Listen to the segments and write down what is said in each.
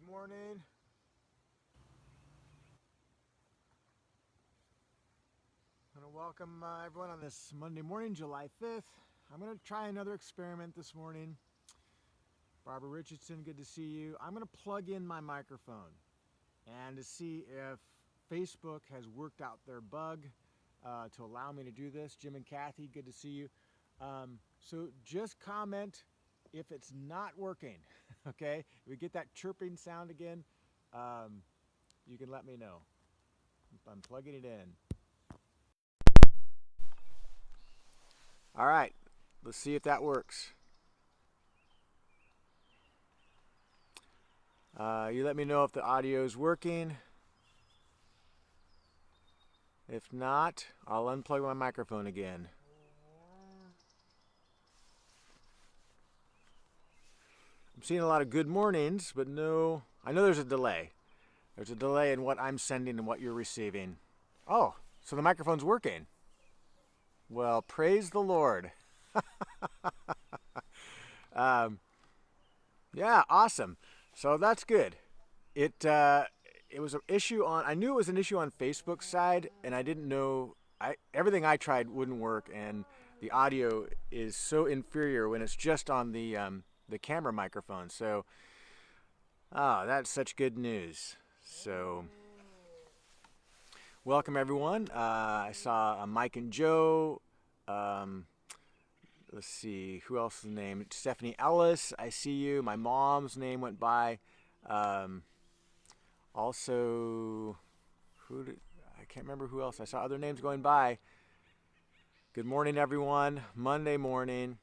Good morning. I want to welcome everyone on this Monday morning, July 5th. I'm going to try another experiment this morning. Barbara Richardson, good to see you. I'm going to plug in my microphone and to see if Facebook has worked out their bug to allow me to do this. Jim and Kathy, good to see you. So just comment if it's not working, okay? If we get that chirping sound again, you can let me know. I'm plugging it in. All right, let's see if that works. You let me know if the audio is working. If not, I'll unplug my microphone again. I'm seeing a lot of good mornings, but no, I know there's a delay. There's a delay in what I'm sending and what you're receiving. Oh, so the microphone's working. Well, praise the Lord. Yeah, awesome. So that's good. It was an issue on. I knew it was an issue on Facebook's side, and I didn't know. Everything I tried wouldn't work, and the audio is so inferior when it's just on the camera microphone. So, that's such good news. So, welcome everyone. I saw Mike and Joe. Let's see who else's name. Stephanie Ellis. I see you. My mom's name went by. Also, I can't remember who else. I saw other names going by. Good morning, everyone. Monday morning.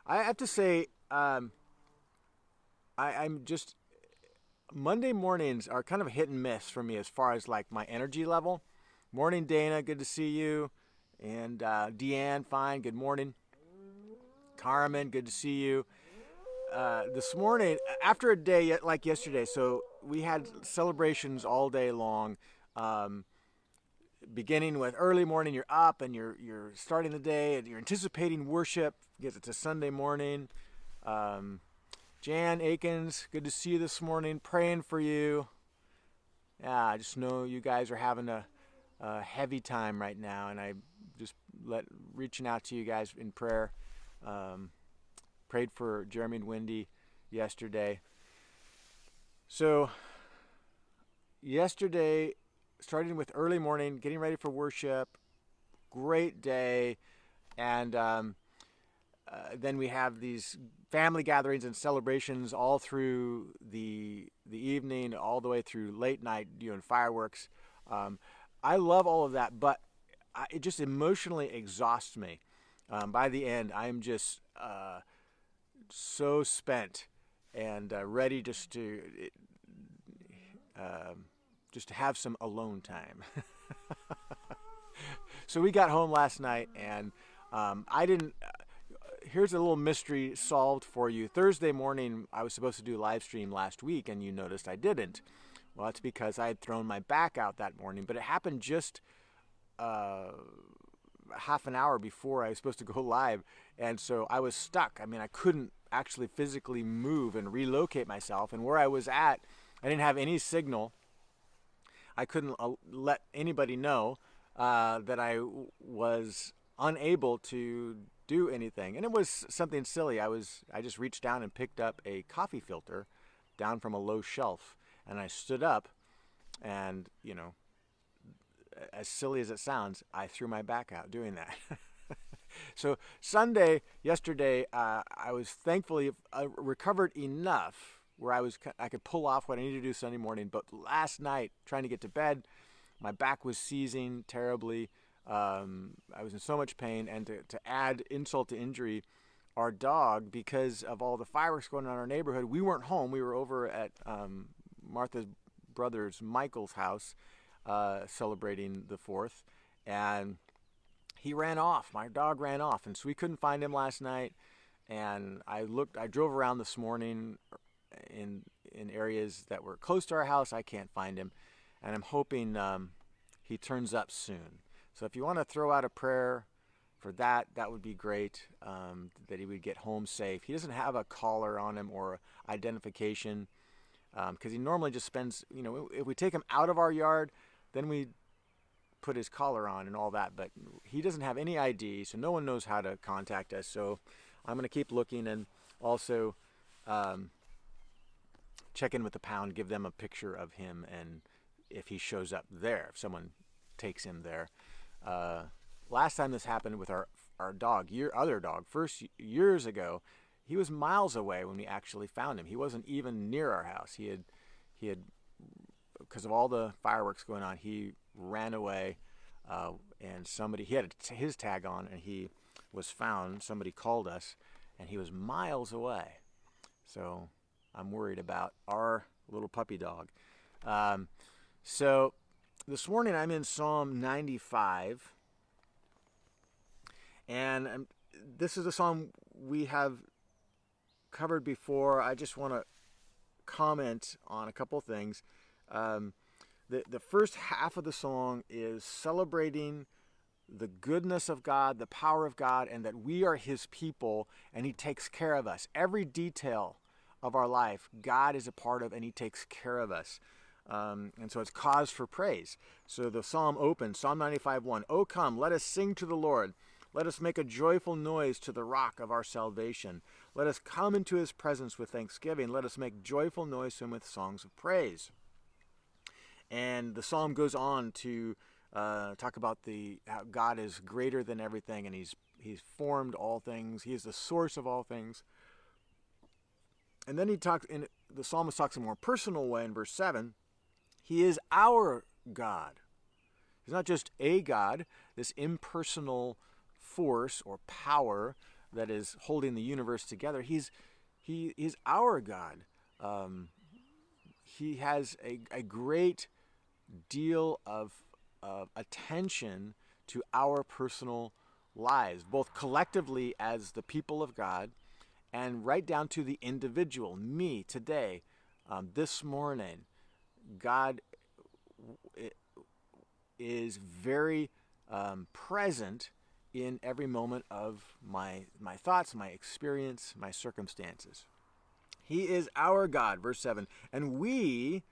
I have to say, I'm just Monday mornings are kind of hit and miss for me as far as like my energy level. Morning, Dana. Good to see you. And Deanne, fine. Good morning. Carmen, good to see you. This morning, after a day like yesterday, so we had celebrations all day long. Beginning with early morning, you're up and you're starting the day and you're anticipating worship because it's a Sunday morning. Jan Akins, good to see you this morning. Praying for you. Yeah, I just know you guys are having a heavy time right now, and I just reaching out to you guys in prayer. Prayed for Jeremy and Wendy yesterday. So yesterday, starting with early morning, getting ready for worship, great day, and then we have these family gatherings and celebrations all through the evening, all the way through late night, doing fireworks. I love all of that, but it just emotionally exhausts me. By the end, I'm just so spent and ready just to have some alone time. So we got home last night, and I didn't. Here's a little mystery solved for you. Thursday morning, I was supposed to do a live stream last week, and you noticed I didn't. Well, that's because I had thrown my back out that morning, but it happened just half an hour before I was supposed to go live, and so I was stuck. I mean, I couldn't actually physically move and relocate myself, and where I was at, I didn't have any signal. I couldn't let anybody know that I was unable to do anything, and it was something silly. I just reached down and picked up a coffee filter down from a low shelf, and I stood up, and as silly as it sounds, I threw my back out doing that. So yesterday, I was thankfully recovered enough where I could pull off what I needed to do Sunday morning. But last night, trying to get to bed, my back was seizing terribly. I was in so much pain, and to add insult to injury, our dog, because of all the fireworks going on in our neighborhood, we weren't home. We were over at Martha's brother's Michael's house celebrating the 4th, and he ran off. My dog ran off, and so we couldn't find him last night. And I drove around this morning in areas that were close to our house. I can't find him, and I'm hoping he turns up soon. So if you want to throw out a prayer for that, that would be great, that he would get home safe. He doesn't have a collar on him or identification. because he normally just spends, if we take him out of our yard, then we put his collar on and all that. But he doesn't have any ID, so no one knows how to contact us. So I'm going to keep looking, and also check in with the pound, give them a picture of him, and if he shows up there, if someone takes him there. Last time this happened with our dog, other dog, years ago, he was miles away when we actually found him. He wasn't even near our house. He had, because of all the fireworks going on, he ran away, and he had his tag on, and he was found. Somebody called us, and he was miles away. So I'm worried about our little puppy dog. So this morning I'm in Psalm 95, and this is a psalm we have covered before. I just want to comment on a couple things. The first half of the song is celebrating the goodness of God, the power of God, and that we are his people, and he takes care of us. Every detail of our life, God is a part of, and he takes care of us. And so it's cause for praise. So the psalm opens, Psalm 95:1. "O come, let us sing to the Lord. Let us make a joyful noise to the rock of our salvation. Let us come into his presence with thanksgiving. Let us make joyful noise to him with songs of praise." And the psalm goes on to talk about how God is greater than everything, and he's formed all things. He is the source of all things. And then the psalmist talks in a more personal way in verse 7. He is our God. He's not just a God, this impersonal force or power that is holding the universe together. He is our God. He has a great deal of attention to our personal lives, both collectively as the people of God and right down to the individual, me today, this morning. God is very present in every moment of my thoughts, my experience, my circumstances. He is our God, verse 7, and we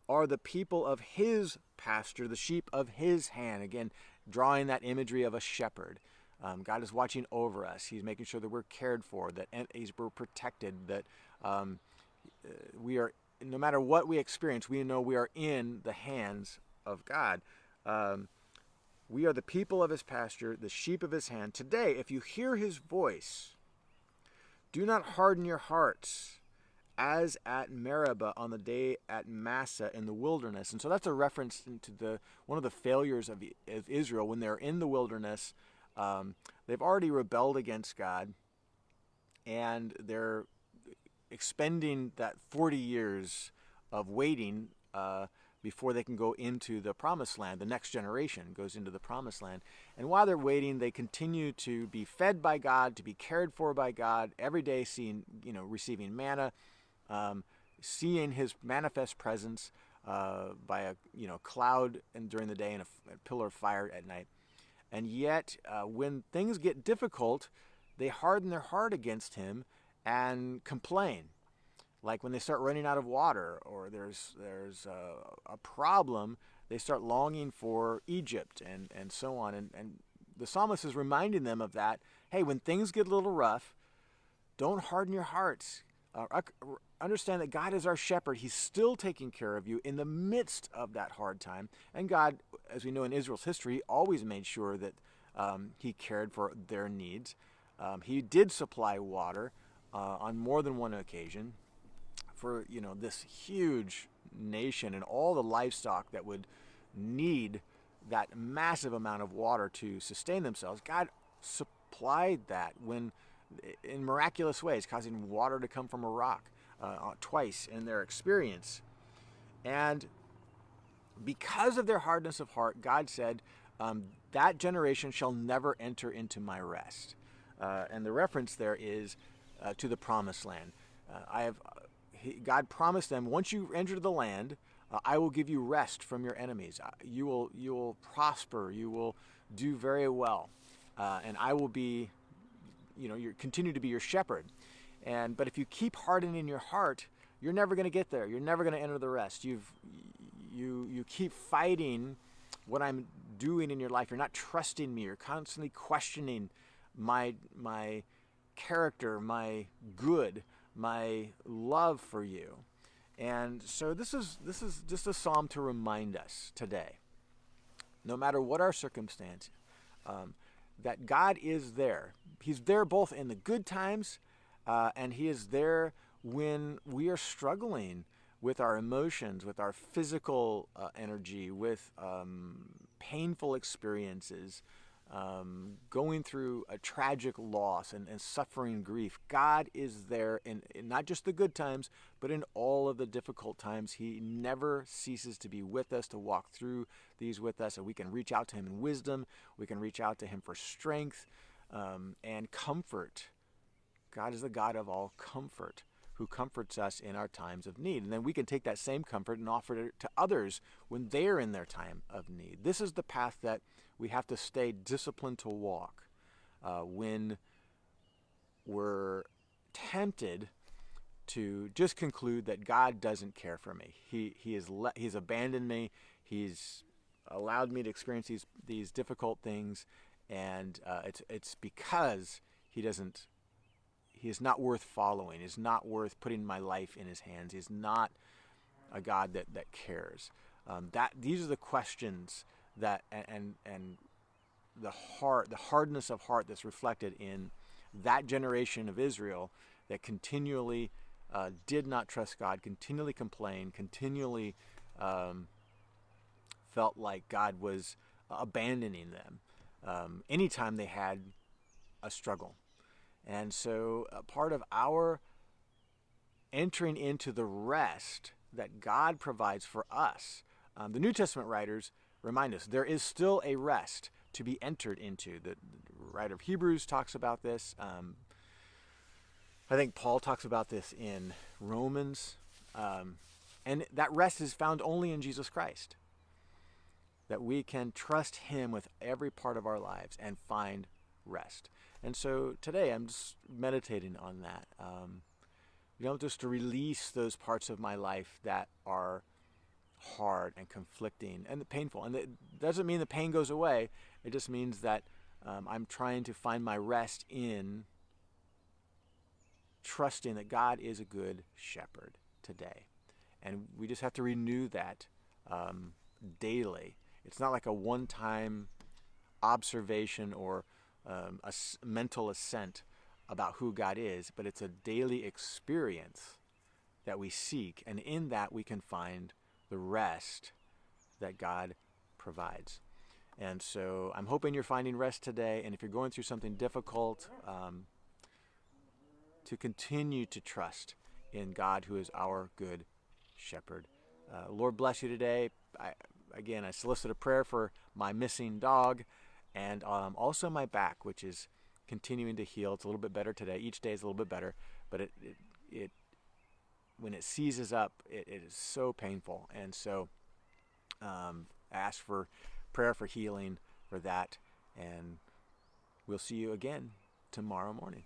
are the people of his pasture, the sheep of his hand. Again, drawing that imagery of a shepherd. God is watching over us. He's making sure that we're cared for, that we're protected, that we are, no matter what we experience, we know we are in the hands of God. We are the people of his pasture, the sheep of his hand. Today, if you hear his voice, do not harden your hearts as at Meribah on the day at Massah in the wilderness. And so that's a reference to one of the failures of Israel when they're in the wilderness. They've already rebelled against God, and they're expending that 40 years of waiting before they can go into the promised land. The next generation goes into the promised land. And while they're waiting, they continue to be fed by God, to be cared for by God, every day receiving manna, seeing his manifest presence by a cloud and during the day and a pillar of fire at night. And yet, when things get difficult, they harden their heart against him and complain. Like when they start running out of water, or there's a problem, they start longing for Egypt and so on. And the psalmist is reminding them of that. Hey, when things get a little rough, don't harden your hearts. Understand that God is our shepherd. He's still taking care of you in the midst of that hard time. And God, as we know in Israel's history, always made sure that he cared for their needs. He did supply water on more than one occasion for this huge nation and all the livestock that would need that massive amount of water to sustain themselves. God supplied that in miraculous ways, causing water to come from a rock twice in their experience. And because of their hardness of heart, God said, that generation shall never enter into my rest. And the reference there is to the promised land. God promised them, once you enter the land, I will give you rest from your enemies. You will prosper. You will do very well, and I will be, continue to be your shepherd. But if you keep hardening your heart, you're never going to get there. You're never going to enter the rest. You keep fighting what I'm doing in your life. You're not trusting me. You're constantly questioning my character, my good, my love for you. And so this is just a psalm to remind us today, no matter what our circumstance, that God is there. He's there both in the good times, and He is there when we are struggling with our emotions, with our physical energy, with painful experiences, going through a tragic loss and suffering grief. God is there in not just the good times, but in all of the difficult times. He never ceases to be with us, to walk through these with us, and we can reach out to Him in wisdom. We can reach out to Him for strength and comfort. God is the God of all comfort, who comforts us in our times of need. And then we can take that same comfort and offer it to others when they're in their time of need. This is the path that we have to stay disciplined to walk when we're tempted to just conclude that God doesn't care for me. He's abandoned me. He's allowed me to experience these difficult things, and it's because He is not worth following. He's not worth putting my life in His hands. He's not a God that cares. These are the questions that and the hardness of heart that's reflected in that generation of Israel that continually did not trust God, continually complained, continually felt like God was abandoning them anytime they had a struggle. And so part of our entering into the rest that God provides for us, the New Testament writers remind us there is still a rest to be entered into. The writer of Hebrews talks about this. I think Paul talks about this in Romans. And that rest is found only in Jesus Christ. That we can trust Him with every part of our lives and find rest. And so today I'm just meditating on that. Just to release those parts of my life that are hard and conflicting and painful. And it doesn't mean the pain goes away. It just means that I'm trying to find my rest in trusting that God is a good shepherd today. And we just have to renew that daily. It's not like a one-time observation or a mental assent about who God is, but it's a daily experience that we seek, and in that we can find the rest that God provides. And so I'm hoping you're finding rest today, and if you're going through something difficult, to continue to trust in God, who is our good shepherd. Lord bless you today. I solicit a prayer for my missing dog, and also my back, which is continuing to heal. It's a little bit better today. Each day is a little bit better, but it when it seizes up, it is so painful. And so ask for prayer for healing for that, and we'll see you again tomorrow morning.